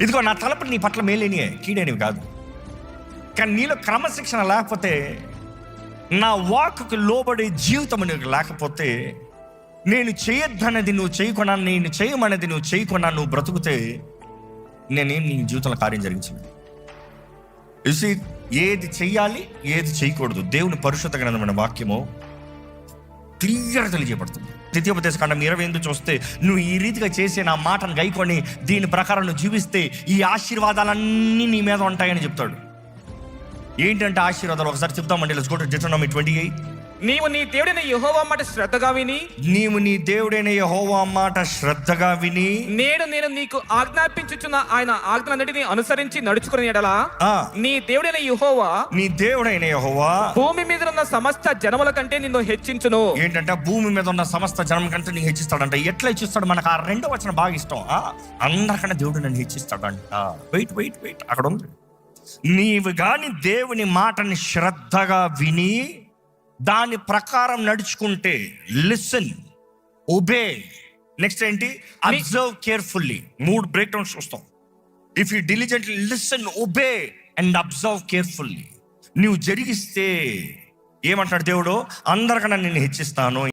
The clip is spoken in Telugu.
ఇదిగో నా తలపులు నీ పట్ల మేలేనియే, కీడేనివి కాదు. కానీ నీలో క్రమశిక్షణ లేకపోతే, నా వాక్కు లోబడే జీవితం నీకు లేకపోతే, నేను చేయొద్దన్నది నువ్వు చేయకుండా, నేను చేయమన్నది నువ్వు చేయకుండా నువ్వు బ్రతుకుతే, నేనేం నీ జీవితంలో కార్యం జరిగించలేదు. చూసి ఏది చెయ్యాలి, ఏది చేయకూడదు దేవుని పరిశుద్ధ గ్రంథమైన వాక్యము క్లియర్గా తెలియజేయబడుతుంది. ద్వితీయోపదేశ కాండం 28 చూస్తే, నువ్వు ఈ రీతిగా చేసే నా మాటను గైకొని దీని ప్రకారం నువ్వు జీవిస్తే ఈ ఆశీర్వాదాలన్నీ నీ మీద ఉంటాయని చెప్తాడు. ఏంటంటే ఆశీర్వాదాలు ఒకసారి చెప్తామండి. Let's go to Deuteronomy 28. నీవు నీ దేవుడైన యెహోవా మాట శ్రద్ధగా విని, నీవు నీ దేవుడైన యెహోవా మాట శ్రద్ధగా విని, నేను నీకు ఆజ్ఞాపించుచున్న ఆయన ఆజ్ఞలన్నిటిని అనుసరించి నడుచుకుని ఎడలా, నీ దేవుడైన యెహోవా, నీ దేవుడైన యెహోవా భూమి మీద ఉన్న సమస్త జనముల కంటే నిన్ను హెచ్చించును. ఏంటంటే భూమి మీద ఉన్న సమస్త జనం కంటే నీకు హెచ్చిస్తాడంట. ఎట్లా హెచ్చిస్తాడు? మనకు ఆ 2వ వచనం బాగా ఇష్టం. అందరికన్నా దేవుడు నన్ను హెచ్చిస్తాడంట. వెయిట్ అక్కడ ఉంది. నీవు గాని దేవుని మాటని శ్రద్ధగా విని దాని ప్రకారం నడుచుకుంటే, లిసన్, ఒబే, నెక్స్ట్ ఏంటి? Observe carefully. 3 బ్రేక్ డౌన్స్ చూస్తాం. If you diligently listen, obey and observe carefully, నువ్వు జరిగిస్తే ఏమంటాడు దేవుడు? అందరికన్నా నేను హెచ్చిస్తాను.